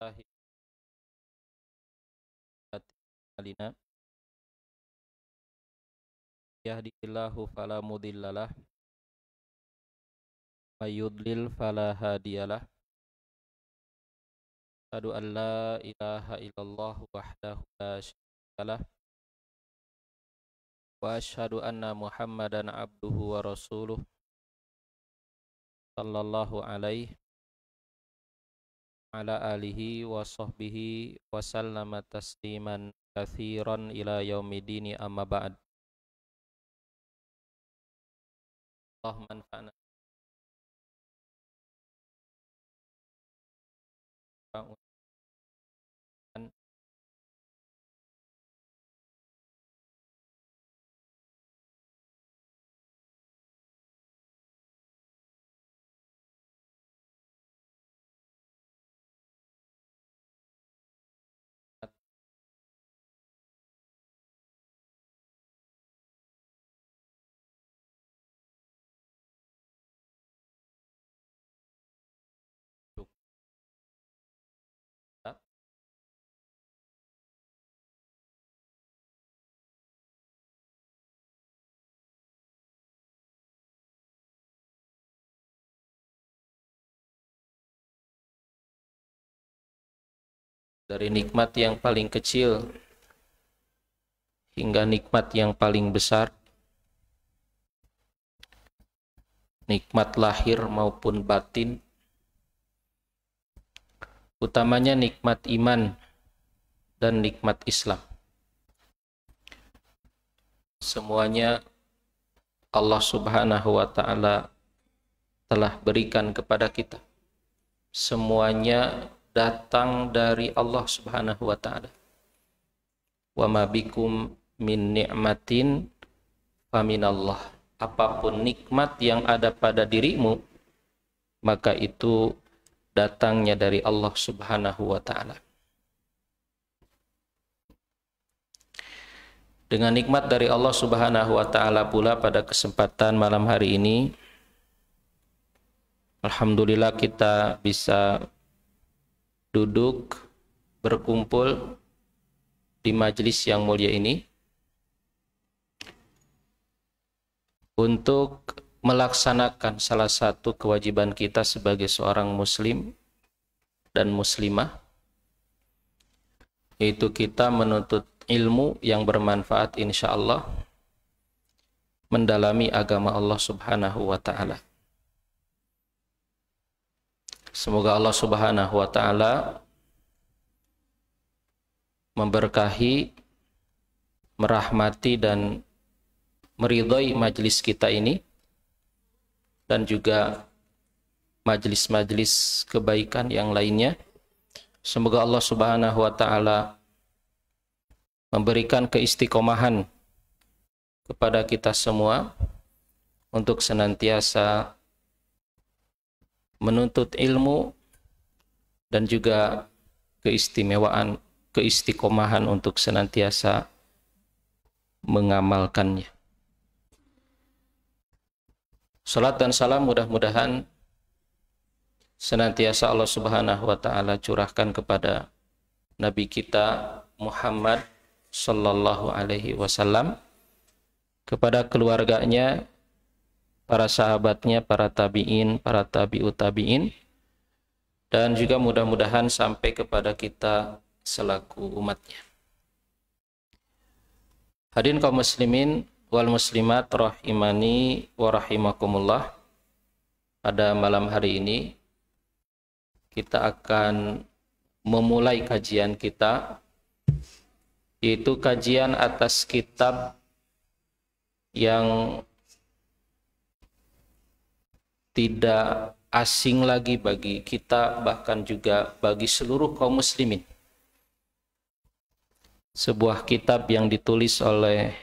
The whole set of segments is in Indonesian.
Allahi alina yahdihillahu fala mudhillalah may yudlil fala hadiyalah. Asyhadu an la ilaha illallah wahdahu la syarikalah wa asyhadu anna Muhammadan abduhu wa rasuluh sallallahu alaihi ala alihi wa sahbihi wa sallama tasliman katsiran ila yaumidini amma ba'd. Allahumma anfa'na dari nikmat yang paling kecil hingga nikmat yang paling besar, nikmat lahir maupun batin, utamanya nikmat iman dan nikmat Islam. Semuanya Allah Subhanahu wa ta'ala telah berikan kepada kita. Semuanya datang dari Allah Subhanahu wa ta'ala. Wa ma bikum min ni'matin faminallah. Apapun nikmat yang ada pada dirimu, maka itu datangnya dari Allah Subhanahu wa ta'ala. Dengan nikmat dari Allah Subhanahu wa ta'ala pula pada kesempatan malam hari ini, alhamdulillah kita bisa duduk berkumpul di majelis yang mulia ini untuk melaksanakan salah satu kewajiban kita sebagai seorang muslim dan muslimah, yaitu kita menuntut ilmu yang bermanfaat insyaallah, mendalami agama Allah Subhanahu wa ta'ala. Semoga Allah Subhanahu wa ta'ala memberkahi, merahmati dan meridhai majelis kita ini dan juga majelis-majelis kebaikan yang lainnya. Semoga Allah Subhanahu wa ta'ala memberikan keistiqomahan kepada kita semua untuk senantiasa menuntut ilmu dan juga keistiqomahan untuk senantiasa mengamalkannya. Salat dan salam mudah-mudahan senantiasa Allah Subhanahu wa ta'ala curahkan kepada Nabi kita Muhammad sallallahu alaihi wasallam, kepada keluarganya, para sahabatnya, para tabi'in, para tabi'ut tabi'in, dan juga mudah-mudahan sampai kepada kita selaku umatnya. Hadirin kaum muslimin wal muslimat rahimani wa rahimakumullah. Pada malam hari ini kita akan memulai kajian kita, yaitu kajian atas kitab yang tidak asing lagi bagi kita, bahkan juga bagi seluruh kaum muslimin. Sebuah kitab yang ditulis oleh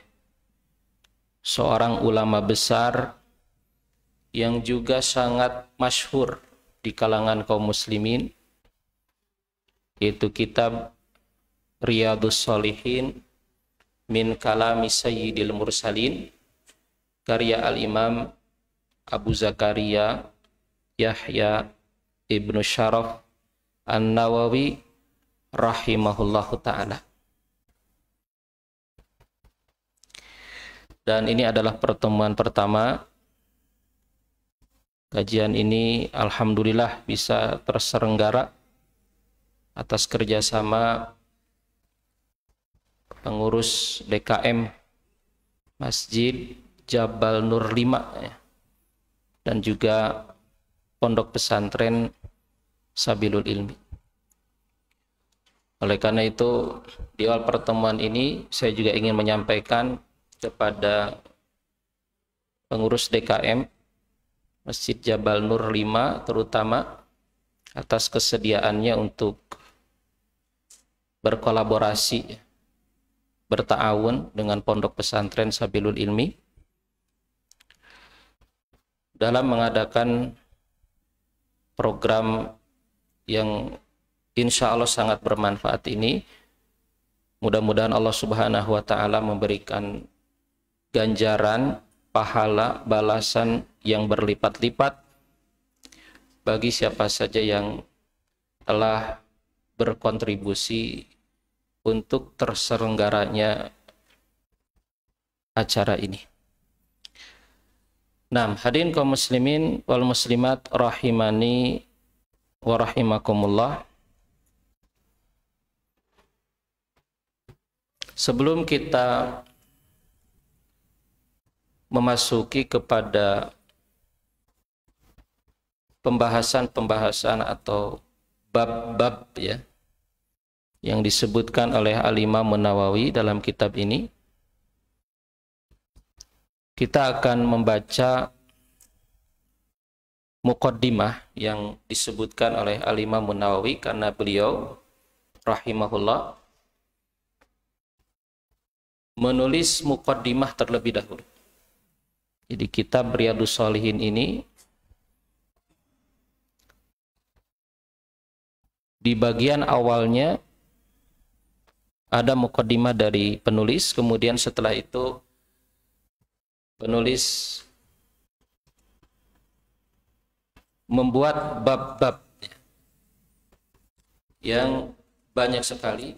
seorang ulama besar yang juga sangat masyhur di kalangan kaum muslimin, yaitu kitab Riyadhus Shalihin min kalami sayyidil mursalin, karya al-imam Abu Zakaria Yahya ibnu Syaraf An-Nawawi rahimahullahu taala. Dan ini adalah pertemuan pertama. Kajian ini alhamdulillah bisa terselenggara atas kerjasama pengurus DKM Masjid Jabal Nur 5 ya, dan juga Pondok Pesantren Sabilul Ilmi. Oleh karena itu, di awal pertemuan ini saya juga ingin menyampaikan kepada pengurus DKM Masjid Jabal Nur 5 terutama atas kesediaannya untuk berkolaborasi, berta'awun dengan Pondok Pesantren Sabilul Ilmi dalam mengadakan program yang insya Allah sangat bermanfaat ini. Mudah-mudahan Allah Subhanahu wa Ta'ala memberikan ganjaran, pahala, balasan yang berlipat-lipat bagi siapa saja yang telah berkontribusi untuk terselenggaranya acara ini. Nah, hadirin kaum muslimin wal muslimat rahimani wa rahimakumullah. Sebelum kita memasuki kepada pembahasan-pembahasan atau bab-bab ya yang disebutkan oleh Al-Imam Nawawi dalam kitab ini, kita akan membaca muqaddimah yang disebutkan oleh Al-Imam Nawawi karena beliau rahimahullah menulis muqaddimah terlebih dahulu. Jadi kitab Riyadhus Shalihin ini di bagian awalnya ada muqaddimah dari penulis, kemudian setelah itu penulis membuat bab-bab yang banyak sekali,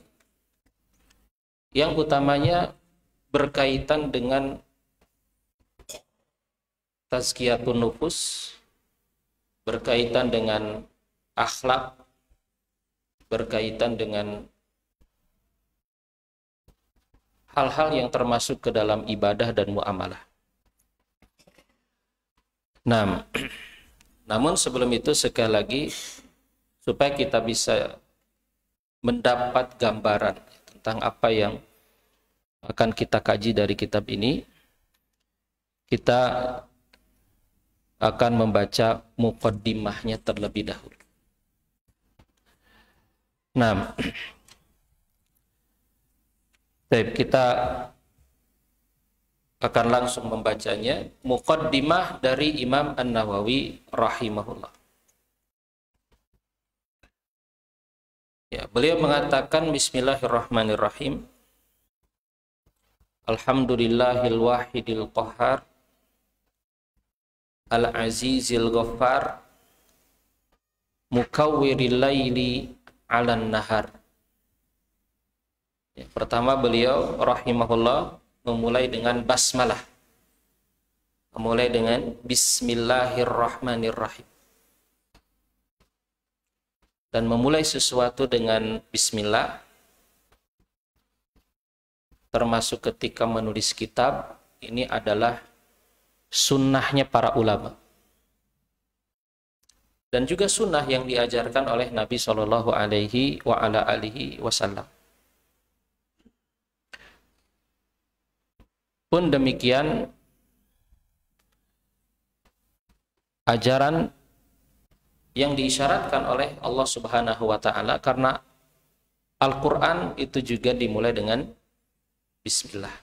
yang utamanya berkaitan dengan tazkiyatun nufus, berkaitan dengan akhlak, berkaitan dengan hal-hal yang termasuk ke dalam ibadah dan muamalah. Nah, namun sebelum itu sekali lagi supaya kita bisa mendapat gambaran tentang apa yang akan kita kaji dari kitab ini, kita akan membaca muqaddimahnya terlebih dahulu. Nah, kita akan langsung membacanya. Muqaddimah dari Imam An-Nawawi rahimahullah. Ya, beliau mengatakan bismillahirrahmanirrahim. Alhamdulillahil wahidil qahhar al-azizil ghaffar mukawwiril laili 'alan nahar. Ya, pertama beliau rahimahullah memulai dengan basmalah. Memulai dengan bismillahirrahmanirrahim. Dan memulai sesuatu dengan bismillah, termasuk ketika menulis kitab, ini adalah sunnahnya para ulama. Dan juga sunnah yang diajarkan oleh Nabi Shallallahu Alaihi Wasallam. Pun demikian, ajaran yang diisyaratkan oleh Allah Subhanahu wa Ta'ala, karena Al-Quran itu juga dimulai dengan bismillah.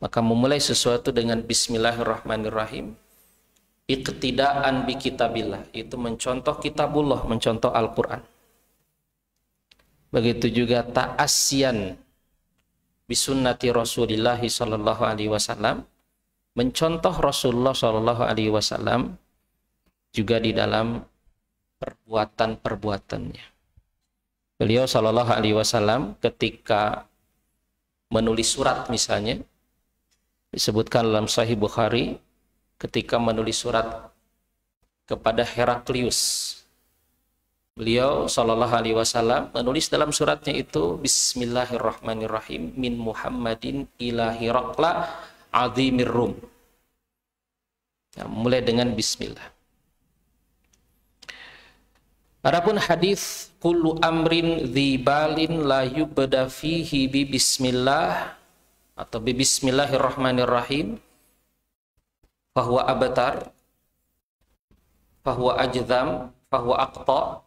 Maka memulai sesuatu dengan bismillahirrahmanirrahim, iqtidaan bi kitabillah, itu mencontoh kitabullah, mencontoh Al-Quran. Begitu juga ta'asyan bisunnati Rasulillah sallallahu alaihi wasallam, mencontoh Rasulullah sallallahu alaihi wasallam juga di dalam perbuatan-perbuatannya. Beliau Shallallahu Alaihi Wasallam ketika menulis surat misalnya, disebutkan dalam Sahih Bukhari, ketika menulis surat kepada Heraklius, beliau Shallallahu Alaihi Wasallam menulis dalam suratnya itu Bismillahirrahmanirrahim min Muhammadin ila Hirakla azimir Rum. Ya, mulai dengan Bismillah. Adapun hadis kullu amrin dzibalin la yubda fihi bi bismillah atau bi bismillahirrahmanirrahim fahuwa abtar fahuwa ajdam fahuwa aqta.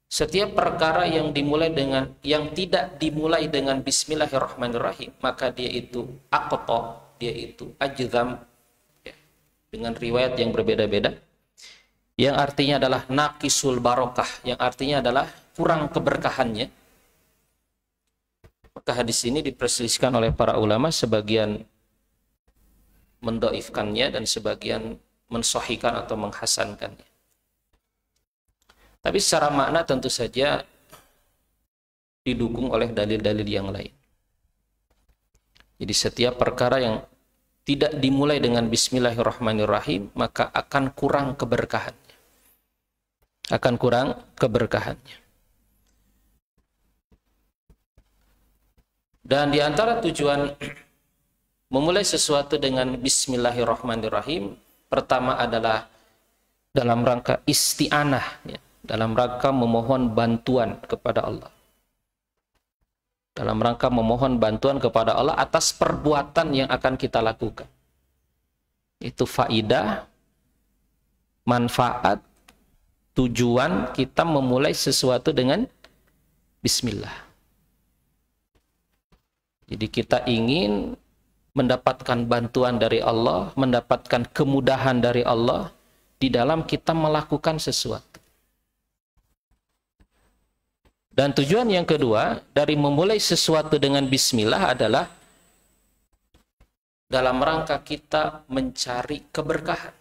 Setiap perkara yang tidak dimulai dengan bismillahirrahmanirrahim, maka dia itu aqta, dia itu ajdam, ya, dengan riwayat yang berbeda-beda, yang artinya adalah naqisul barokah, yang artinya adalah kurang keberkahannya. Maka hadis ini diperselisihkan oleh para ulama, sebagian mendoifkannya dan sebagian mensahihkan atau menghasankannya. Tapi secara makna tentu saja didukung oleh dalil-dalil yang lain. Jadi setiap perkara yang tidak dimulai dengan bismillahirrahmanirrahim, maka akan kurang keberkahannya. Akan kurang keberkahannya. Dan di antara tujuan memulai sesuatu dengan bismillahirrahmanirrahim, pertama adalah dalam rangka isti'anah, ya, dalam rangka memohon bantuan kepada Allah. Dalam rangka memohon bantuan kepada Allah atas perbuatan yang akan kita lakukan. Itu faidah, manfaat, tujuan kita memulai sesuatu dengan bismillah. Jadi kita ingin mendapatkan bantuan dari Allah, mendapatkan kemudahan dari Allah di dalam kita melakukan sesuatu. Dan tujuan yang kedua dari memulai sesuatu dengan bismillah adalah dalam rangka kita mencari keberkahan.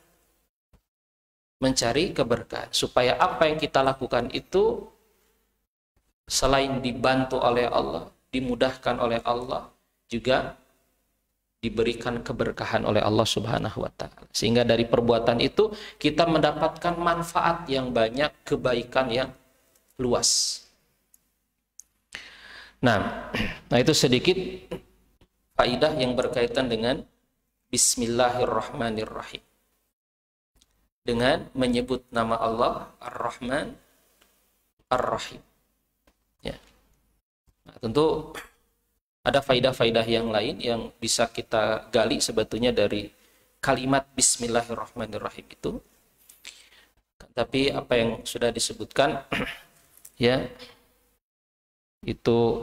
Mencari keberkahan. Supaya apa yang kita lakukan itu selain dibantu oleh Allah, dimudahkan oleh Allah, juga diberikan keberkahan oleh Allah Subhanahu wa Ta'ala. Sehingga dari perbuatan itu kita mendapatkan manfaat yang banyak, kebaikan yang luas. Nah itu sedikit faidah yang berkaitan dengan bismillahirrahmanirrahim. Dengan menyebut nama Allah Ar-Rahman Ar-Rahim. Ya. Nah, tentu ada faidah-faidah yang lain yang bisa kita gali sebetulnya dari kalimat bismillahirrahmanirrahim itu. Tapi apa yang sudah disebutkan ya itu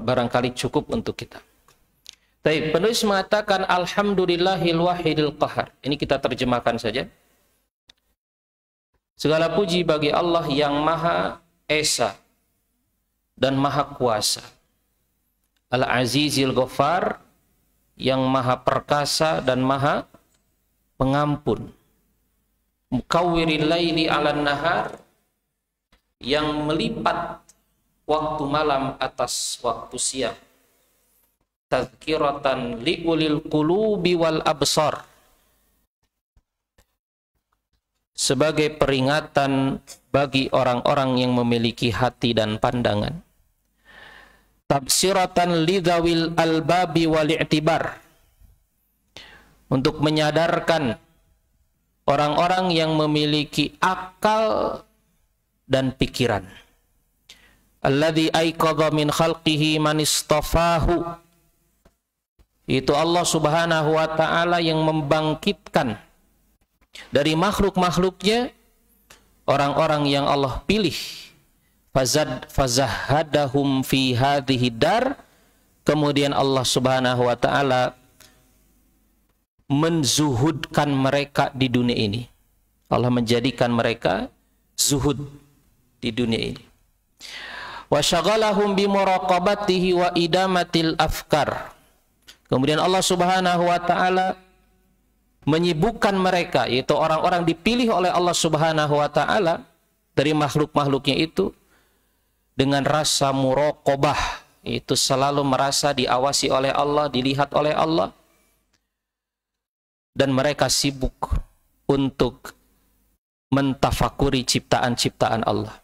barangkali cukup untuk kita. Baik, penulis mengatakan alhamdulillahil wahidil qahar. Ini kita terjemahkan saja. Segala puji bagi Allah yang Maha Esa dan Maha Kuasa. Al-Azizil Ghaffar, yang Maha Perkasa dan Maha Pengampun. Mukawwiril laili 'alan nahar, yang melipat waktu malam atas waktu siang. Tazkiratan liulil qulubi wal absar, sebagai peringatan bagi orang-orang yang memiliki hati dan pandangan. Tabsiratan lidzawil albabi wal i'tibar, untuk menyadarkan orang-orang yang memiliki akal dan pikiran. Alladzi aiqadha min khalqihi man istafahu, itu Allah Subhanahu wa Ta'ala yang membangkitkan dari makhluk-makhluknya orang-orang yang Allah pilih. Fazahadahum fi hadhihi dar, kemudian Allah Subhanahu wa Ta'ala menzuhudkan mereka di dunia ini. Allah menjadikan mereka zuhud di dunia ini. Wa syaghalahum bi muraqabatihi wa idamatil afkar, kemudian Allah Subhanahu wa Ta'ala menyibukkan mereka, yaitu orang-orang dipilih oleh Allah Subhanahu wa Ta'ala dari makhluk-makhluknya itu, dengan rasa muraqabah, itu selalu merasa diawasi oleh Allah, dilihat oleh Allah, dan mereka sibuk untuk mentafakuri ciptaan-ciptaan Allah.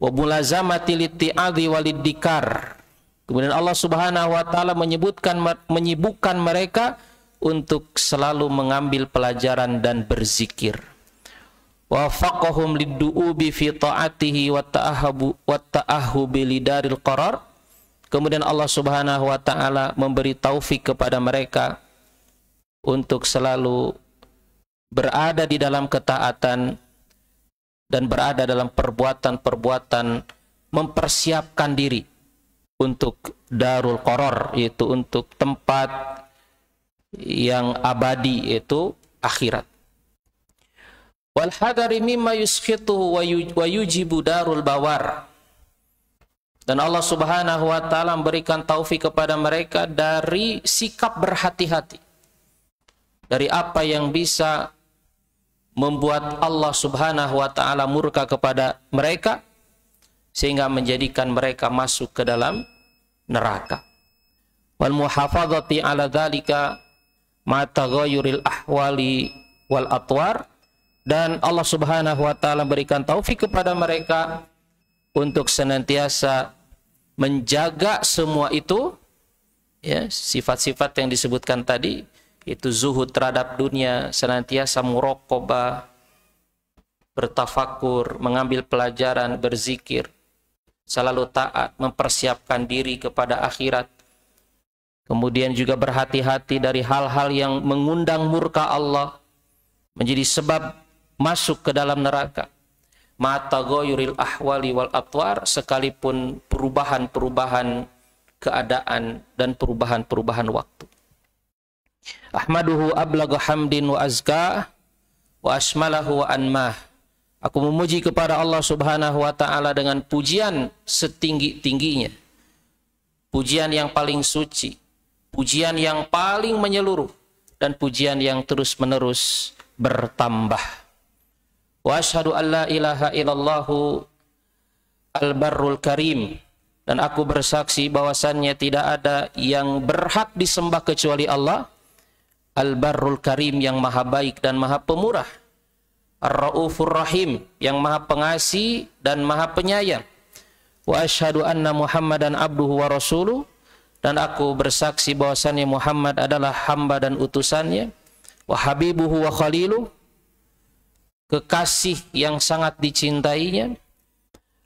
Wa mulazamati liti'adhi waliddikar. Kemudian Allah Subhanahu wa taala menyibukkan mereka untuk selalu mengambil pelajaran dan berzikir. Wa faqahum liddu'ubi fi ta'atihi wa ta'ahhubi lidaril qarar. Kemudian Allah Subhanahu wa taala memberi taufik kepada mereka untuk selalu berada di dalam ketaatan dan berada dalam perbuatan-perbuatan mempersiapkan diri untuk darul qarar, yaitu untuk tempat yang abadi, yaitu akhirat. Wal hadari mimma yuskhituhu wa yujibu darul bawar. Dan Allah Subhanahu wa taala memberikan taufik kepada mereka dari sikap berhati-hati, dari apa yang bisa membuat Allah Subhanahu wa taala murka kepada mereka sehingga menjadikan mereka masuk ke dalam neraka. Wal muhafadzati ala dzalika ma taghayyuril ahwali wal atwar. Dan Allah Subhanahu wa taala berikan taufik kepada mereka untuk senantiasa menjaga semua itu, ya, sifat-sifat yang disebutkan tadi, itu zuhud terhadap dunia, senantiasa muraqabah, bertafakur, mengambil pelajaran, berzikir, selalu taat, mempersiapkan diri kepada akhirat. Kemudian juga berhati-hati dari hal-hal yang mengundang murka Allah, menjadi sebab masuk ke dalam neraka. Ma'taghayyuril ahwali wal atwar, sekalipun perubahan-perubahan keadaan dan perubahan-perubahan waktu. Ahmaduhu ablagha hamdin wa azka wa asmalahu wa anmah. Aku memuji kepada Allah Subhanahu wa taala dengan pujian setinggi-tingginya, pujian yang paling suci, pujian yang paling menyeluruh, dan pujian yang terus-menerus bertambah. Wa asyhadu an la ilaha illallahu al-barrul karim. Dan aku bersaksi bahwasannya tidak ada yang berhak disembah kecuali Allah, al-barrul karim, yang maha baik dan maha pemurah, ar-raufur rahim, yang maha pengasih dan maha penyayang. Wa asyhadu anna Muhammadan abduhu wa rasuluh. Dan aku bersaksi bahwasannya Muhammad adalah hamba dan utusannya, wa habibuhu wa khaliluh, kekasih yang sangat dicintainya,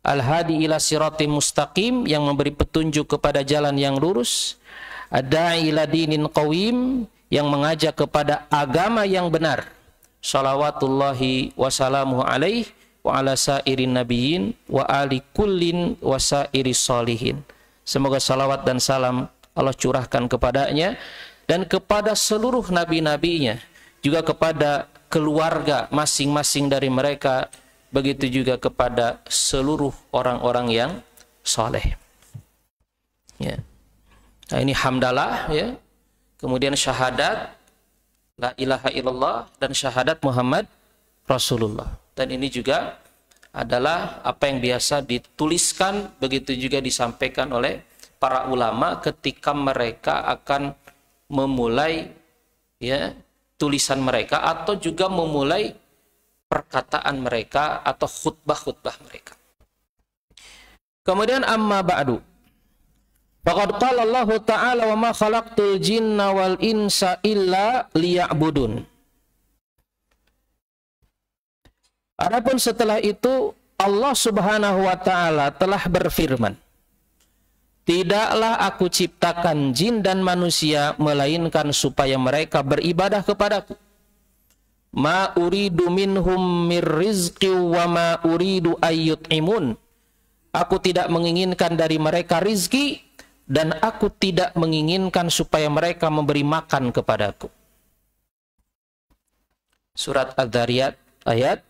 al-hadi ila siratim mustaqim, yang memberi petunjuk kepada jalan yang lurus, ad-da'i ila dinin qawim, yang mengajak kepada agama yang benar, salawatullahi wassalamuhu alaih wa ala sairin nabiyyin wa ali kullin wa sairis salihin. Semoga salawat dan salam Allah curahkan kepadanya dan kepada seluruh nabi-nabinya, juga kepada keluarga masing-masing dari mereka, begitu juga kepada seluruh orang-orang yang saleh. Ya. Nah, ini hamdalah, ya. Kemudian syahadat la ilaha illallah dan syahadat Muhammad Rasulullah. Dan ini juga adalah apa yang biasa dituliskan, begitu juga disampaikan oleh para ulama ketika mereka akan memulai, ya, tulisan mereka atau juga memulai perkataan mereka atau khutbah-khutbah mereka. Kemudian amma ba'du. Faqad qala Allah Ta'ala wa ma khalaqtul jinna wal insa illa liya'budun. Adapun setelah itu Allah Subhanahu wa taala telah berfirman, tidaklah aku ciptakan jin dan manusia melainkan supaya mereka beribadah kepadaku. Ma uridu minhum mir rizqi wa ma uridu ayyut'imun. Aku tidak menginginkan dari mereka rizki, dan aku tidak menginginkan supaya mereka memberi makan kepadaku. Surat Ad-Dzariyat ayat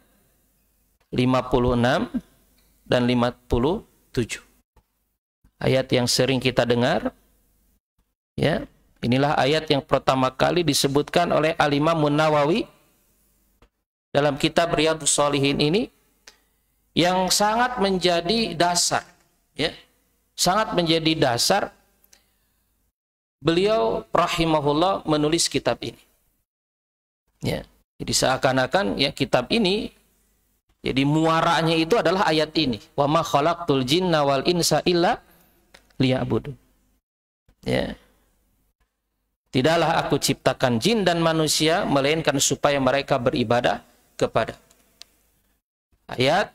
56 dan 57. Ayat yang sering kita dengar, ya. Inilah ayat yang pertama kali disebutkan oleh Al-Imam Nawawi dalam kitab Riyadhus Shalihin ini, yang sangat menjadi dasar ya, sangat menjadi dasar beliau rahimahullah menulis kitab ini. Ya, jadi seakan-akan ya kitab ini, jadi muaranya itu adalah ayat ini. Wa ma khalaqtul jinna wal insa illa liya'budun. Ya. Tidaklah aku ciptakan jin dan manusia melainkan supaya mereka beribadah kepada. Ayat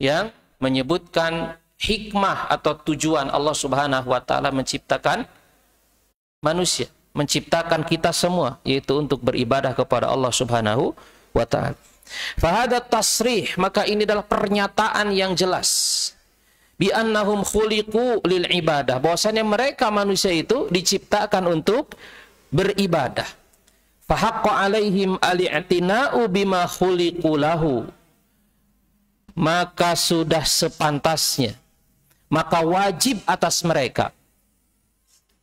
yang menyebutkan hikmah atau tujuan Allah Subhanahu wa taala menciptakan manusia, menciptakan kita semua, yaitu untuk beribadah kepada Allah Subhanahu wa taala. Fahada tasrih, maka ini adalah pernyataan yang jelas. Bi annahum khuliqu lil ibadah, bahwasanya mereka manusia itu diciptakan untuk beribadah. Fahaqqa alaihim al-i'tina'u bima khuliqu lahu, maka sudah sepantasnya, maka wajib atas mereka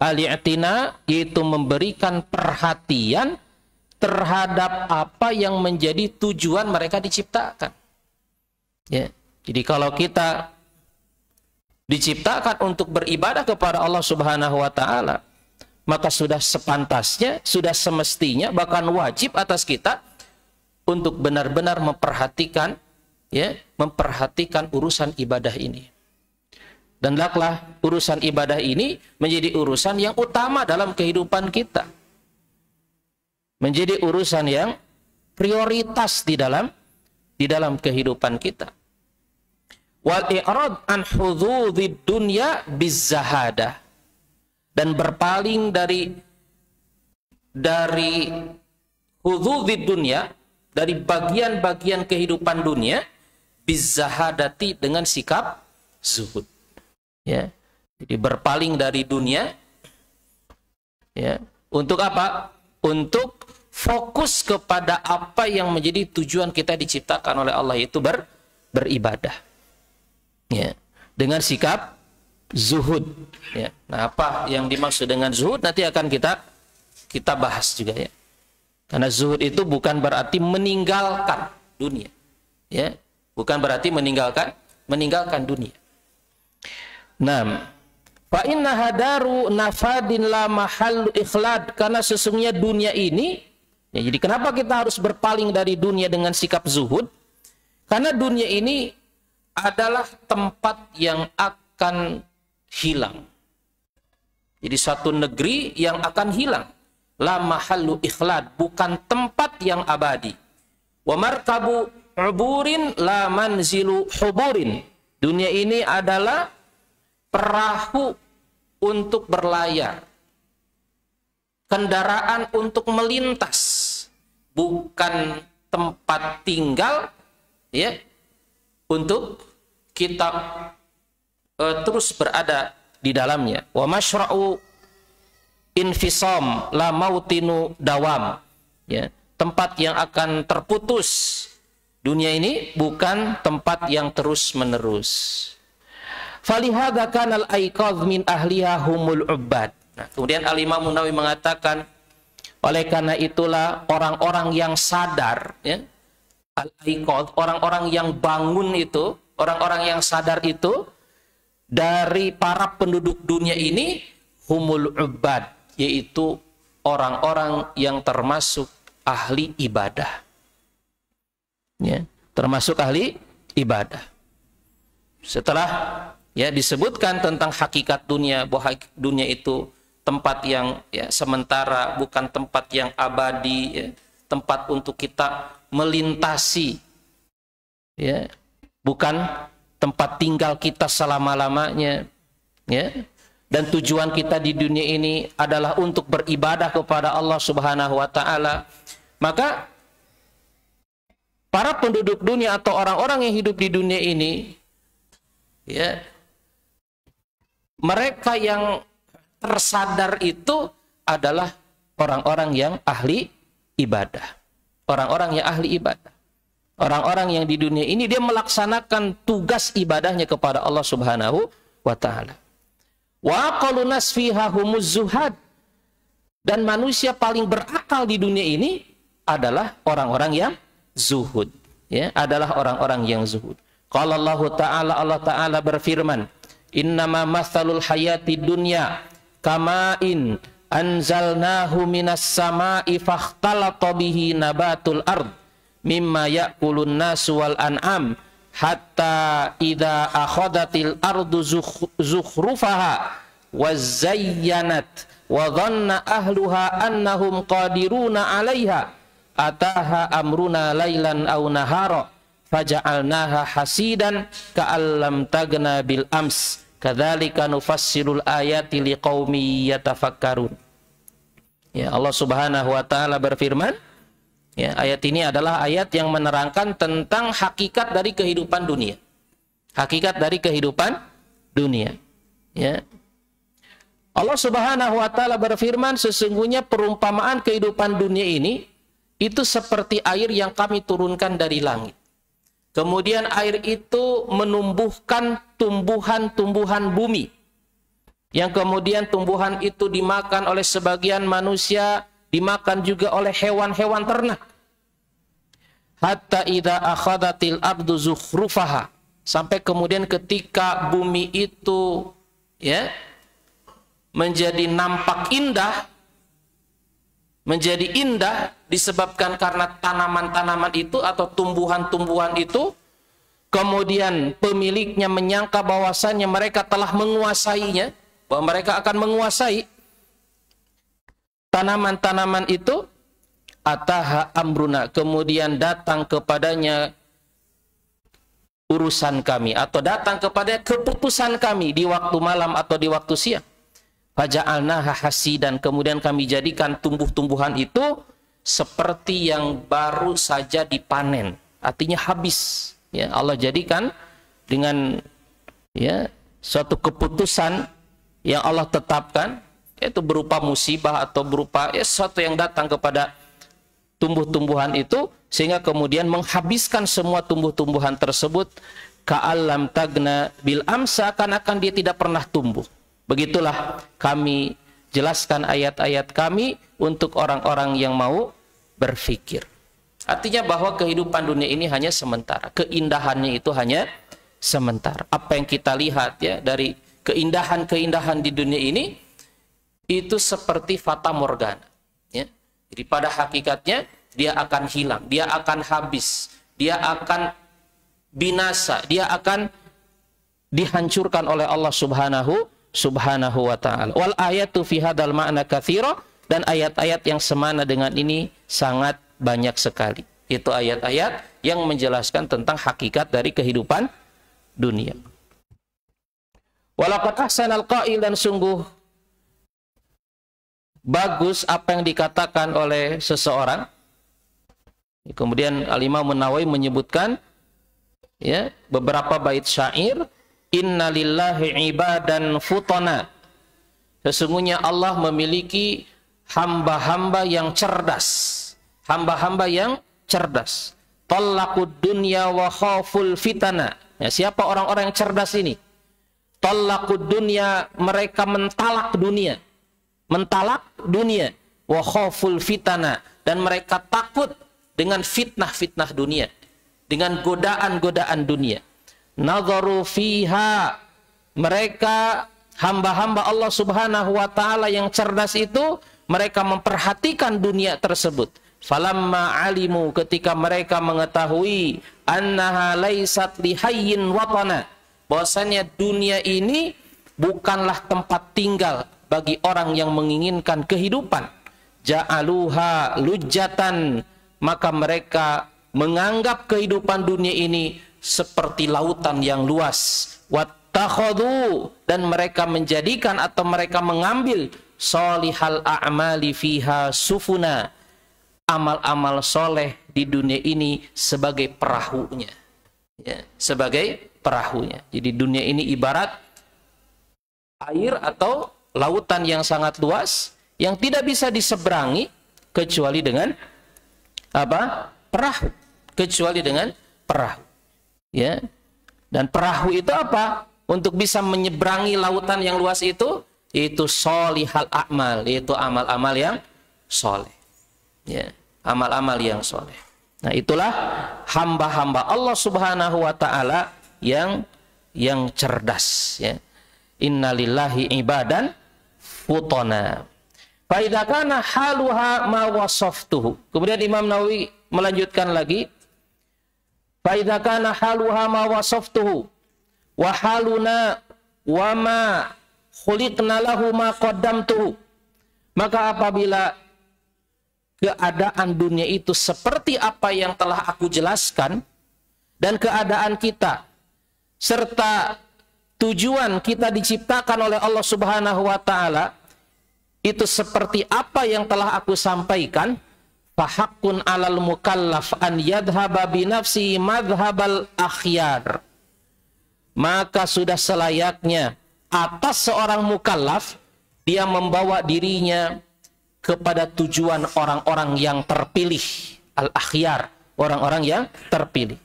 al-i'tina, yaitu memberikan perhatian terhadap apa yang menjadi tujuan mereka diciptakan. Ya, jadi kalau kita diciptakan untuk beribadah kepada Allah Subhanahu wa taala, maka sudah sepantasnya, sudah semestinya, bahkan wajib atas kita untuk benar-benar memperhatikan, ya, memperhatikan urusan ibadah ini. Dan hendaklah urusan ibadah ini menjadi urusan yang utama dalam kehidupan kita. Menjadi urusan yang prioritas di dalam kehidupan kita. Wal i'rad an hududid dunya bizzahadah, dan berpaling dari hududid dunya, dari bagian-bagian kehidupan dunia, bizzahadati, dengan sikap zuhud. Ya, jadi berpaling dari dunia, ya, untuk apa? Untuk fokus kepada apa yang menjadi tujuan kita diciptakan oleh Allah, yaitu beribadah. Ya, dengan sikap zuhud. Ya. Nah, apa yang dimaksud dengan zuhud nanti akan kita bahas juga, ya. Karena zuhud itu bukan berarti meninggalkan dunia, ya, bukan berarti meninggalkan dunia. Nah, fa inna hadaru nafadin la mahallu ikhlad, karena sesungguhnya dunia ini, ya, jadi kenapa kita harus berpaling dari dunia dengan sikap zuhud? Karena dunia ini adalah tempat yang akan hilang. Jadi satu negeri yang akan hilang. La mahallu ikhlad, bukan tempat yang abadi. Wa markabu uburin la manzilu huburin. Dunia ini adalah perahu untuk berlayar, kendaraan untuk melintas, bukan tempat tinggal, ya, untuk kita terus berada di dalamnya. Wa masyra'u infisam la mautinu dawam, ya, tempat yang akan terputus. Dunia ini bukan tempat yang terus menerus. Falihada kanal aiqadh min ahliha humul ubbad. Nah, kemudian Al-Imam Nawawi mengatakan, oleh karena itulah orang-orang yang sadar, ya, al-aiqadh, orang-orang yang bangun itu, orang-orang yang sadar itu dari para penduduk dunia ini, humul ubbad, yaitu orang-orang yang termasuk ahli ibadah. Ya, termasuk ahli ibadah. Setelah, ya, disebutkan tentang hakikat dunia, bahwa dunia itu tempat yang, ya, sementara, bukan tempat yang abadi, ya, tempat untuk kita melintasi, ya, bukan tempat tinggal kita selama-lamanya, ya. Dan tujuan kita di dunia ini adalah untuk beribadah kepada Allah Subhanahu wa taala. Maka para penduduk dunia atau orang-orang yang hidup di dunia ini, ya, mereka yang tersadar itu adalah orang-orang yang ahli ibadah. Orang-orang yang ahli ibadah. Orang-orang yang di dunia ini dia melaksanakan tugas ibadahnya kepada Allah Subhanahu wa taala. Wa aqallu nas fiha humuz zuhad. Dan manusia paling berakal di dunia ini adalah orang-orang yang zuhud, ya, adalah orang-orang yang zuhud. Qala Allah Ta'ala, Allah Ta'ala berfirman, innama mathalul hayati dunya kama'in anzalnahu minas sama'i fakhtalata bihi nabatul ard mimma ya'kulun nasu wal an'am hatta idza akhadatil ardu zukhrufaha wa zayyanat wa dhanna ahluha annahum qadiruna 'alaiha ataha amruna lailan aw nahara faja'alnaha hasidan ka'allam tagna bil ams kadzalika nufassilul ayati liqaumi yatafakkarun. Ya, Allah Subhanahu wa taala berfirman, ya, ayat ini adalah ayat yang menerangkan tentang hakikat dari kehidupan dunia. Hakikat dari kehidupan dunia. Ya. Allah Subhanahu wa taala berfirman, sesungguhnya perumpamaan kehidupan dunia ini itu seperti air yang kami turunkan dari langit. Kemudian air itu menumbuhkan tumbuhan-tumbuhan bumi. Yang kemudian tumbuhan itu dimakan oleh sebagian manusia, dimakan juga oleh hewan-hewan ternak. Hatta idza akhadatil ardu zukhrufaha. Sampai kemudian ketika bumi itu ya menjadi nampak indah, menjadi indah disebabkan karena tanaman-tanaman itu atau tumbuhan-tumbuhan itu, kemudian pemiliknya menyangka bahwasannya mereka telah menguasainya, bahwa mereka akan menguasai tanaman-tanaman itu, ataha amruna, kemudian datang kepadanya urusan kami atau datang kepada keputusan kami di waktu malam atau di waktu siang. Faja'alnaha hasidan, kemudian kami jadikan tumbuh-tumbuhan itu seperti yang baru saja dipanen, artinya habis. Ya, Allah jadikan dengan ya suatu keputusan yang Allah tetapkan, yaitu berupa musibah atau berupa sesuatu yang datang kepada tumbuh-tumbuhan itu, sehingga kemudian menghabiskan semua tumbuh-tumbuhan tersebut. Ka'allam tagna bil amsa, seakan-akan dia tidak pernah tumbuh. Begitulah kami jelaskan ayat-ayat kami untuk orang-orang yang mau berfikir. Artinya bahwa kehidupan dunia ini hanya sementara. Keindahannya itu hanya sementara. Apa yang kita lihat ya dari keindahan-keindahan di dunia ini itu seperti fata morgana. Ya. Jadi pada hakikatnya dia akan hilang, dia akan habis, dia akan binasa, dia akan dihancurkan oleh Allah Subhanahu wa ta'ala. Wal ayatu fi hadzal ma'na katsira, dan ayat-ayat yang semana dengan ini sangat banyak sekali. Itu ayat-ayat yang menjelaskan tentang hakikat dari kehidupan dunia. Walaqad ahsanal qail, dan sungguh bagus apa yang dikatakan oleh seseorang. Kemudian Al-Imam An-Nawawi menyebutkan ya beberapa bait syair. Inna lillahi ibadan futana, sesungguhnya Allah memiliki hamba-hamba yang cerdas, hamba-hamba yang cerdas. Tallaqud dunya wa khaful fitana, ya, siapa orang-orang yang cerdas ini? Tallaqud dunya, mereka mentalak dunia, wa khaful fitana, dan mereka takut dengan fitnah-fitnah dunia, dengan godaan-godaan dunia. Nadharu fiha, mereka hamba-hamba Allah Subhanahu wa ta'ala yang cerdas itu, mereka memperhatikan dunia tersebut. Falamma alimu, ketika mereka mengetahui annaha laysat lihayyin watana, bahwasanya dunia ini bukanlah tempat tinggal bagi orang yang menginginkan kehidupan. Ja'aluha lujatan, maka mereka menganggap kehidupan dunia ini seperti lautan yang luas. Wattakhadhu, dan mereka menjadikan atau mereka mengambil solihal a'mali fiha sufuna, amal-amal soleh di dunia ini sebagai perahunya, ya, sebagai perahunya. Jadi dunia ini ibarat air atau lautan yang sangat luas yang tidak bisa diseberangi kecuali dengan apa? Perahu. Kecuali dengan perahu. Ya, dan perahu itu apa? Untuk bisa menyeberangi lautan yang luas itu solihal a'mal, yaitu amal-amal yang soleh. Ya, amal-amal yang soleh. Nah, itulah hamba-hamba Allah Subhanahu wa ta'ala yang cerdas, ya. Innalillahi ibadan futona. Fa idza kana haluha ma wasaftuhu. Kemudian Imam Nawawi melanjutkan lagi, fa idza kana haluha ma wasaftuhu wa haluna wa ma khuliqna lahu ma qaddamtuhu. Maka apabila keadaan dunia itu seperti apa yang telah aku jelaskan, dan keadaan kita serta tujuan kita diciptakan oleh Allah Subhanahu wa taala itu seperti apa yang telah aku sampaikan, fahaqqun 'alal mukallaf an yadhhaba bi nafsi madhhabal akhyar. Maka sudah selayaknya atas seorang mukallaf dia membawa dirinya kepada tujuan orang-orang yang terpilih, al-akhyar, orang-orang yang terpilih.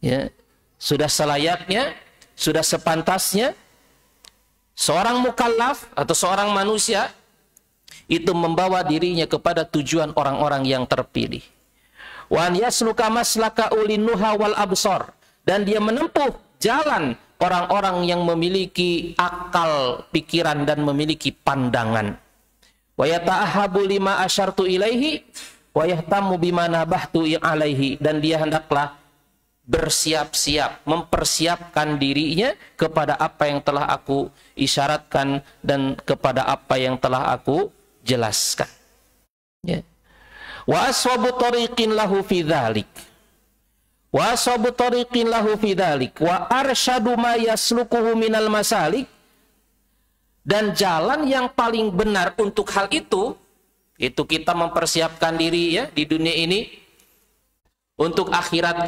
Ya, sudah selayaknya, sudah sepantasnya seorang mukallaf atau seorang manusia itu membawa dirinya kepada tujuan orang-orang yang terpilih. Wa an yasluka maslaka ulinuha wal absar, dan dia menempuh jalan orang-orang yang memiliki akal pikiran dan memiliki pandangan. Wa yata'ahabu lima asyartu ilaihi wa yahtamu bima nabahtu alaihi, dan dia hendaklah bersiap-siap, mempersiapkan dirinya kepada apa yang telah aku isyaratkan dan kepada apa yang telah aku jelaskan. Ya. Wa aswabu tariqin lahu fi dzalik. Wa aswabu tariqin lahu fi dzalik wa arsyadu ma yaslukuhu minal masalik, dan jalan yang paling benar untuk hal itu kita mempersiapkan diri, ya, di dunia ini untuk akhirat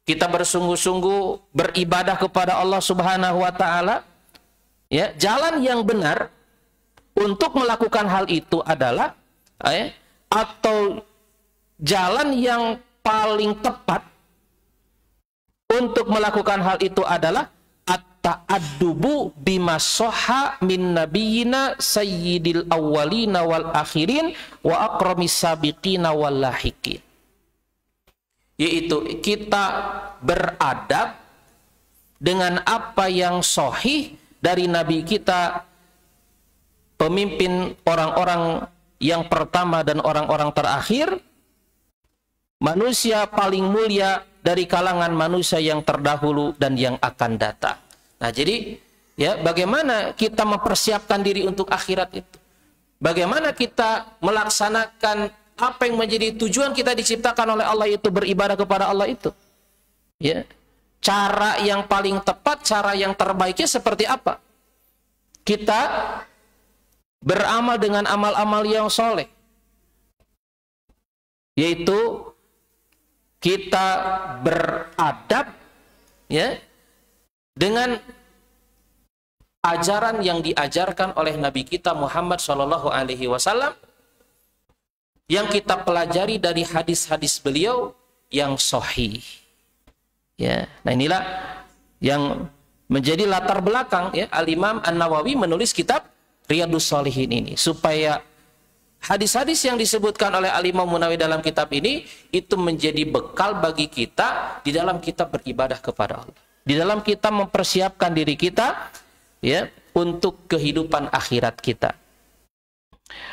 kita bersungguh-sungguh beribadah kepada Allah Subhanahu wa taala, ya. Jalan yang benar untuk melakukan hal itu adalah atau jalan yang paling tepat untuk melakukan hal itu adalah at-ta'addubu bima sahha min nabiyina sayyidil awwalina wal akhirin wa akramis sabiqina wal lahiqin. Yaitu kita beradab dengan apa yang sahih dari nabi kita, pemimpin orang-orang yang pertama dan orang-orang terakhir, manusia paling mulia dari kalangan manusia yang terdahulu dan yang akan datang. Nah, jadi, ya, bagaimana kita mempersiapkan diri untuk akhirat itu? Bagaimana kita melaksanakan apa yang menjadi tujuan kita diciptakan oleh Allah, itu beribadah kepada Allah itu? Ya. Cara yang paling tepat, cara yang terbaiknya seperti apa? Kita beramal dengan amal-amal yang soleh, yaitu kita beradab, ya, dengan ajaran yang diajarkan oleh Nabi kita Muhammad SAW, yang kita pelajari dari hadis-hadis beliau yang sahih. Ya, nah inilah yang menjadi latar belakang, ya, Al-Imam An-Nawawi menulis kitab Riyadhus Shalihin ini, supaya hadis-hadis yang disebutkan oleh Al-Imam An-Nawawi dalam kitab ini itu menjadi bekal bagi kita di dalam kita beribadah kepada Allah, di dalam kita mempersiapkan diri kita, ya, untuk kehidupan akhirat kita.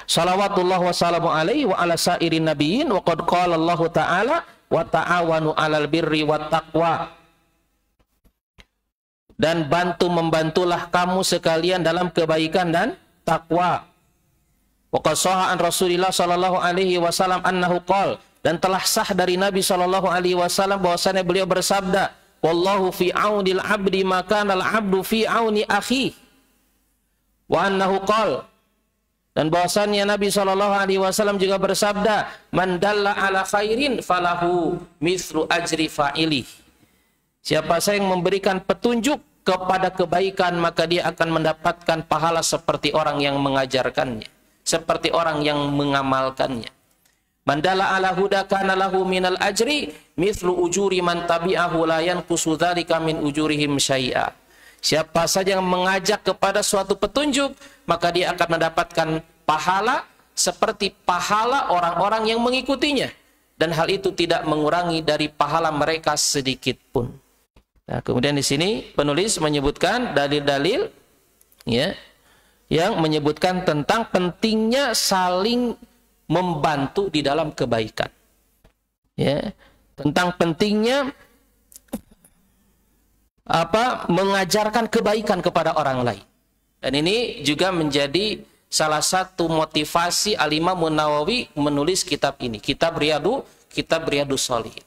Salawatullah wassalamu alaihi wa ala sairin nabiyyin wa qad qala Allah ta'ala wa ta'awanu 'alal birri wat taqwa, dan membantulah kamu sekalian dalam kebaikan dan takwa. Wa qad sahha an Rasulillah sallallahu alaihi wasallam annahu qala, dan telah sah dari Nabi sallallahu alaihi wasallam bahwasanya beliau bersabda, wallahu fi aunil abdi ma kana al abdu fi auni akhi. Wa annahu qala, dan bahwasannya Nabi SAW juga bersabda, man dalla ala khairin falahu mithlu ajri fa'ilih. Siapa saja yang memberikan petunjuk kepada kebaikan, maka dia akan mendapatkan pahala seperti orang yang mengajarkannya, seperti orang yang mengamalkannya. Man dalla ala huda kana lahu minal ajri mithlu ujuri man tabi'ahu la yanqusu dzalika min ujurihim syai'a. Siapa saja yang mengajak kepada suatu petunjuk, maka dia akan mendapatkan pahala seperti pahala orang-orang yang mengikutinya, dan hal itu tidak mengurangi dari pahala mereka sedikit pun. Nah, kemudian di sini penulis menyebutkan dalil-dalil ya yang menyebutkan tentang pentingnya saling membantu di dalam kebaikan. Ya, tentang pentingnya mengajarkan kebaikan kepada orang lain. Dan ini juga menjadi salah satu motivasi Al-Imam Nawawi menulis kitab ini, kitab Riyadhus Shalihin.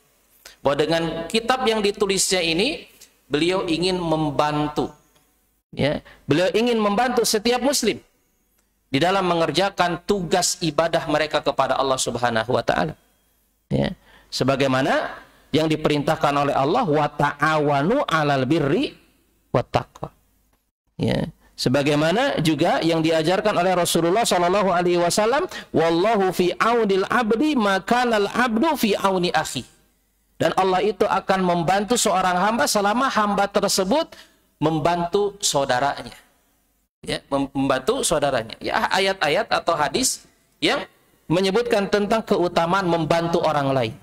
Bahwa dengan kitab yang ditulisnya ini, beliau ingin membantu, ya, beliau ingin membantu setiap muslim di dalam mengerjakan tugas ibadah mereka kepada Allah Subhanahu wa taala. Ya, sebagaimana yang diperintahkan oleh Allah, wa ta'awanu 'alal birri wat taqwa. Ya, sebagaimana juga yang diajarkan oleh Rasulullah sallallahu alaihi wasallam, wallahu fi aunil abdi maka al abdu fi auni akhi. Dan Allah itu akan membantu seorang hamba selama hamba tersebut membantu saudaranya. Ya, membantu saudaranya. Ya, ayat-ayat atau hadis yang menyebutkan tentang keutamaan membantu orang lain.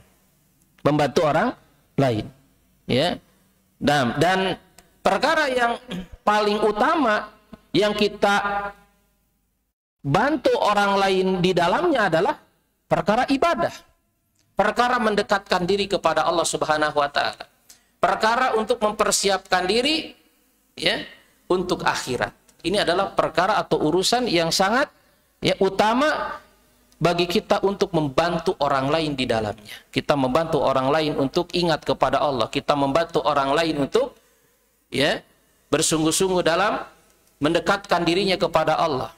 Membantu orang lain. Ya. Dan perkara yang paling utama yang kita bantu orang lain di dalamnya adalah perkara ibadah. Perkara mendekatkan diri kepada Allah Subhanahu wa taala. Perkara untuk mempersiapkan diri ya untuk akhirat. Ini adalah perkara atau urusan yang sangat ya utama bagi kita untuk membantu orang lain di dalamnya. Kita membantu orang lain untuk ingat kepada Allah. Kita membantu orang lain untuk ya bersungguh-sungguh dalam mendekatkan dirinya kepada Allah.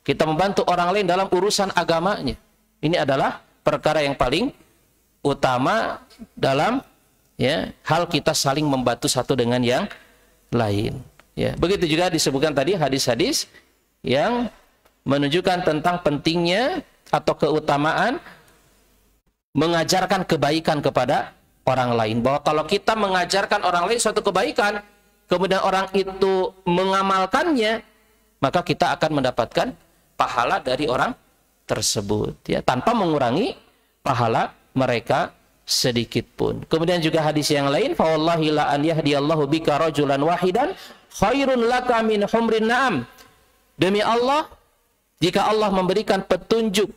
Kita membantu orang lain dalam urusan agamanya. Ini adalah perkara yang paling utama dalam ya hal kita saling membantu satu dengan yang lain. Ya, begitu juga disebutkan tadi hadis-hadis yang menunjukkan tentang pentingnya atau keutamaan mengajarkan kebaikan kepada orang lain. Bahwa kalau kita mengajarkan orang lain suatu kebaikan, kemudian orang itu mengamalkannya, maka kita akan mendapatkan pahala dari orang tersebut ya, tanpa mengurangi pahala mereka sedikit pun. Kemudian juga hadis yang lain, fa wallahi la an yahdiyallahu bika rajulan wahidan khairun laka min humrin na'am. Demi Allah, jika Allah memberikan petunjuk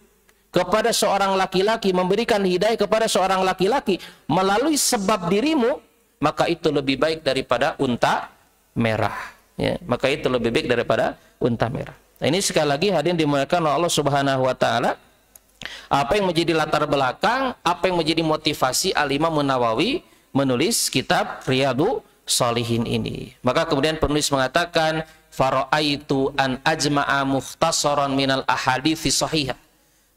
kepada seorang laki-laki, memberikan hidayah kepada seorang laki-laki melalui sebab dirimu, maka itu lebih baik daripada unta merah. Ya, maka itu lebih baik daripada unta merah. Nah, ini sekali lagi hadirin dimuliakan oleh Allah Subhanahu wa taala. Apa yang menjadi latar belakang, apa yang menjadi motivasi Al-Imam Nawawi menulis kitab Riyadhus Shalihin ini. Maka kemudian penulis mengatakan, fara'aitu an ajma'a mukhtasaran minal ahadithi sahihah.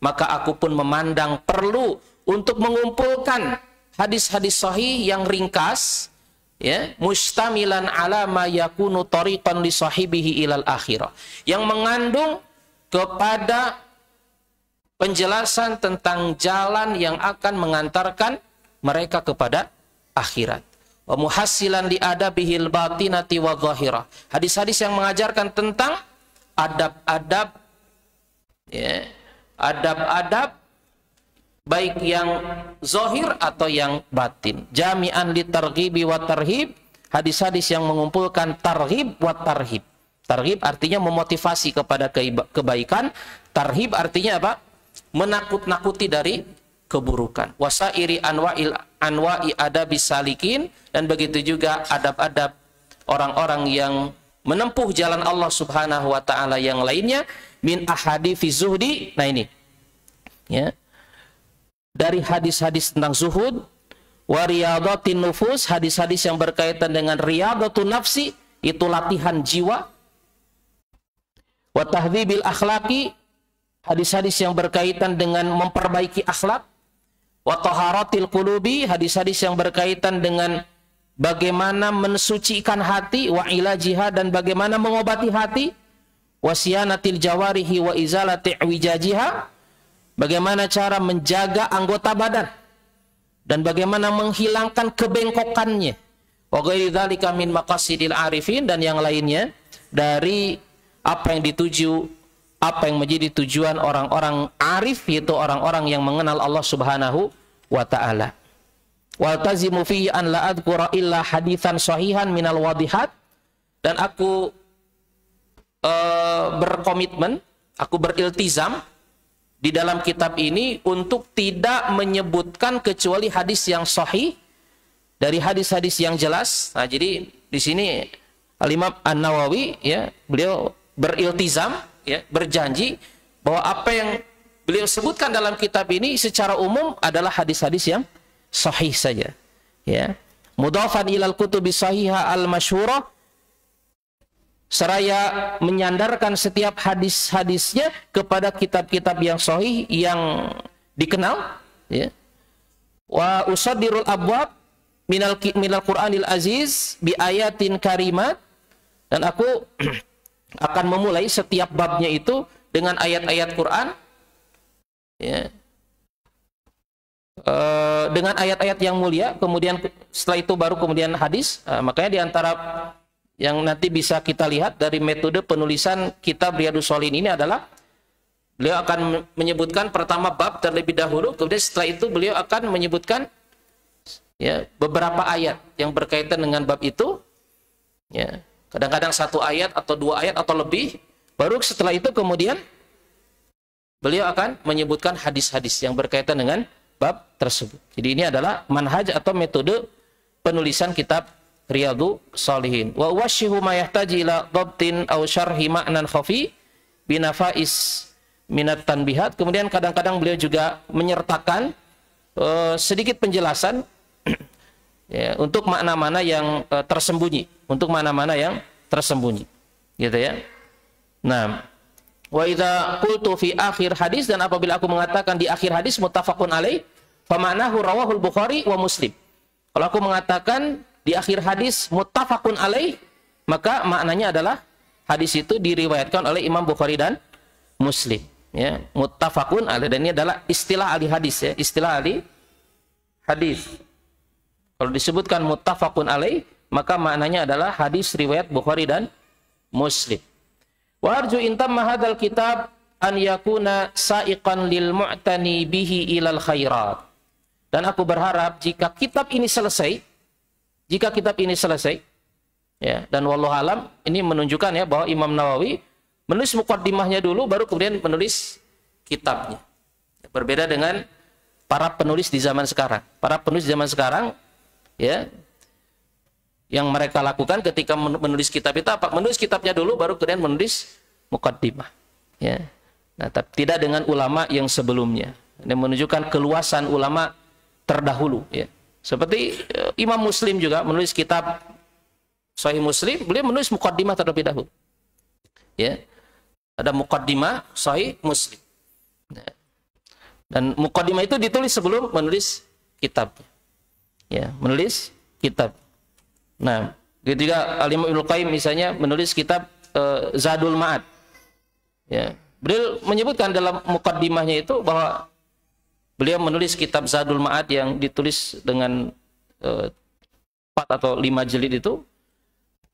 Maka aku pun memandang perlu untuk mengumpulkan hadis-hadis sahih yang ringkas, ya, mustamilan ala ma yakunu tariqan li sahibihi ilal akhirah, yang mengandung kepada penjelasan tentang jalan yang akan mengantarkan mereka kepada akhirat. Wa muhassilan li adabihil batinati wa zahirah. Hadis-hadis yang mengajarkan tentang adab-adab ya, adab-adab baik yang zahir atau yang batin. Jami'an li targhibi wa tarhib. Hadis-hadis yang mengumpulkan targhib wa tarhib. Targhib artinya memotivasi kepada kebaikan, tarhib artinya apa? Menakut-nakuti dari keburukan. Wasairi anwa'i adabis salikin, dan begitu juga adab-adab orang-orang yang menempuh jalan Allah Subhanahu wa taala yang lainnya, min ahadithi zuhdi. Nah ini ya, dari hadis-hadis tentang zuhud, wa riyadatin nufus, hadis-hadis yang berkaitan dengan riyadatun nafsi, itu latihan jiwa, wa tahdhibil akhlaqi, hadis-hadis yang berkaitan dengan memperbaiki akhlak, wa taharatil qulubi, hadis-hadis yang berkaitan dengan bagaimana mensucikan hati, wa ilajiha, dan bagaimana mengobati hati, wa siyanatil jawarihi wa izalati wijajiha, bagaimana cara menjaga anggota badan dan bagaimana menghilangkan kebengkokannya, wa ghairi dzalika min maqasidil arifin, dan yang lainnya dari apa yang dituju, apa yang menjadi tujuan orang-orang arif, yaitu orang-orang yang mengenal Allah Subhanahu wa taala. waltazimu fihi an la adhkura illa haditsan sahihan minal wadihat, dan aku berkomitmen, aku beriltizam di dalam kitab ini untuk tidak menyebutkan kecuali hadis yang sahih dari hadis-hadis yang jelas. Nah, jadi di sini Al-Imam An-Nawawi ya, beliau beriltizam ya, berjanji bahwa apa yang beliau sebutkan dalam kitab ini secara umum adalah hadis-hadis yang sahih saja. Ya. Mudhafan ilal kutubi sahihah al-masyhurah, seraya menyandarkan setiap hadis-hadisnya kepada kitab-kitab yang sahih yang dikenal, ya. Wa usaddirul abwab minal Qur'anil aziz bi ayatin karimat, dan aku akan memulai setiap babnya itu dengan ayat-ayat Quran, ya. Dengan ayat-ayat yang mulia, kemudian setelah itu baru kemudian hadis. Makanya di antara yang nanti bisa kita lihat dari metode penulisan kitab Riyadhus Shalihin ini adalah beliau akan menyebutkan pertama bab terlebih dahulu, kemudian setelah itu beliau akan menyebutkan ya beberapa ayat yang berkaitan dengan bab itu, ya, kadang-kadang satu ayat atau dua ayat atau lebih, baru setelah itu kemudian beliau akan menyebutkan hadis-hadis yang berkaitan dengan bab tersebut. Jadi ini adalah manhaj atau metode penulisan kitab Riyadhus Shalihin. Wa washihu ma yahtaji ila dhabtin aw syarhi ma'nan khafi binafais minat tanbihat. Kemudian kadang-kadang beliau juga menyertakan sedikit penjelasan ya, untuk makna-makna yang tersembunyi, untuk makna-makna yang tersembunyi, gitu ya. Nah, wa idza qultu fi akhir hadis, dan apabila aku mengatakan di akhir hadis muttafaqun alaih, fa ma'nahu rawahul Bukhari wa Muslim. Kalau aku mengatakan di akhir hadis muttafaqun alaih, maka maknanya adalah hadis itu diriwayatkan oleh Imam Bukhari dan Muslim, ya. Muttafaqun alaih, dan ini adalah istilah ahli hadis, ya, istilah ahli hadis. Kalau disebutkan muttafaqun alaih, maka maknanya adalah hadis riwayat Bukhari dan Muslim. Wa arju intamma hadzal kitab an yakuna sa'iqan lil mu'tani bihi ilal khairat. Dan aku berharap jika kitab ini selesai, ya, dan wallahu alam, ini menunjukkan ya bahwa Imam Nawawi menulis muqaddimahnya dulu baru kemudian menulis kitabnya. Berbeda dengan para penulis di zaman sekarang. Para penulis di zaman sekarang, ya, yang mereka lakukan ketika menulis kitab itu apa? Menulis kitabnya dulu baru kemudian menulis muqaddimah, ya. Nah, tidak dengan ulama yang sebelumnya. Ini menunjukkan keluasan ulama terdahulu, ya. Seperti Imam Muslim juga menulis kitab Sahih Muslim, beliau menulis muqaddimah terlebih dahulu, ya. Ada muqaddimah Sahih Muslim, ya. Dan muqaddimah itu ditulis sebelum menulis kitab, ya, menulis kitab. Nah, ketika Al-Imam Ibnu Qayyim misalnya menulis kitab Zadul Ma'ad, ya, beliau menyebutkan dalam muqaddimahnya itu bahwa beliau menulis kitab Zadul Ma'ad yang ditulis dengan 4 atau 5 jilid itu.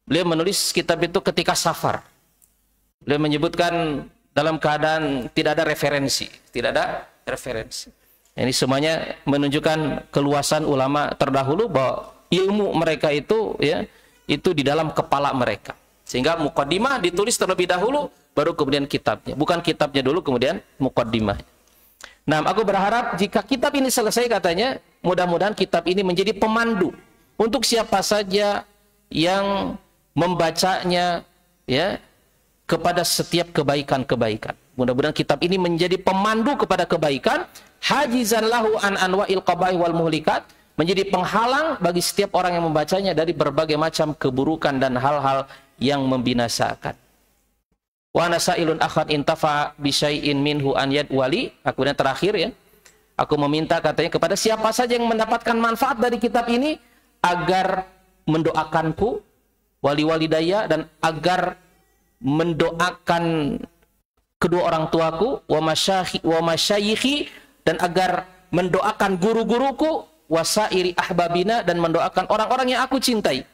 Beliau menulis kitab itu ketika safar. Beliau menyebutkan dalam keadaan tidak ada referensi, Ini semuanya menunjukkan keluasan ulama terdahulu bahwa ilmu mereka itu, ya, itu di dalam kepala mereka. Sehingga muqaddimah ditulis terlebih dahulu baru kemudian kitabnya. Bukan kitabnya dulu kemudian muqaddimah. Nah, aku berharap jika kitab ini selesai, katanya, mudah-mudahan kitab ini menjadi pemandu untuk siapa saja yang membacanya, ya, kepada setiap kebaikan-kebaikan. Mudah-mudahan kitab ini menjadi pemandu kepada kebaikan, hajizan lahu an anwa'il qabaih wal muhlikat, menjadi penghalang bagi setiap orang yang membacanya dari berbagai macam keburukan dan hal-hal yang membinasakan. Wa nasailun akhan intafa bi syai'in minhu an yad wali. Kemudian terakhir, ya, aku meminta, katanya, kepada siapa saja yang mendapatkan manfaat dari kitab ini agar mendoakanku, wali-wali daya, dan agar mendoakan kedua orang tuaku, wa masyayikhi, dan agar mendoakan guru-guruku, wasairi ahbabina, dan mendoakan orang-orang yang aku cintai,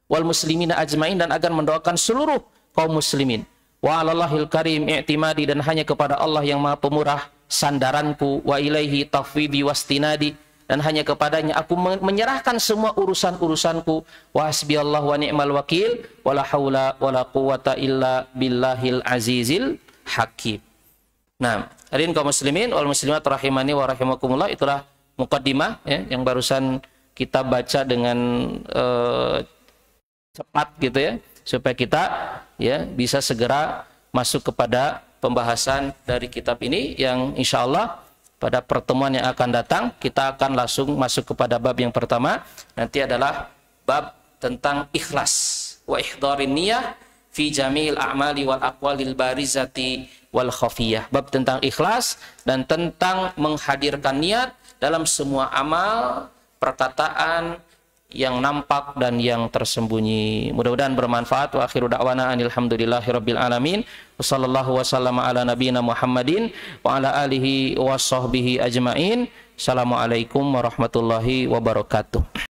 wal muslimina ajmain, dan agar mendoakan seluruh kaum muslimin. Wa 'alallahil karim i'timadi, dan hanya kepada Allah yang Maha Pemurah sandaranku, wa ilaihi tafwidi wastinadi, dan hanya kepadanya aku menyerahkan semua urusan-urusanku. Wa hasbiyallahu wa ni'mal wakil, wala haula wala quwata illa billahil azizil hakim. Nah, hadirin kaum muslimin wal muslimat rahimani wa rahimakumullah, itulah muqaddimah ya, yang barusan kita baca dengan cepat gitu ya, supaya kita ya bisa segera masuk kepada pembahasan dari kitab ini yang insya Allah pada pertemuan yang akan datang kita akan langsung masuk kepada bab yang pertama. Nanti adalah bab tentang ikhlas wa ihdharin niyah fi jamil a'mali wal aqwalil barizati wal khafiyah. Bab tentang ikhlas dan tentang menghadirkan niat dalam semua amal, perkataan yang nampak dan yang tersembunyi. Mudah-mudahan bermanfaat. Wa akhiru da'wana alhamdulillahirabbil alamin. Wassallallahu wasallama ala nabiyyina Muhammadin wa ala alihi wa sahbihi ajmain. Assalamualaikum warahmatullahi wabarakatuh.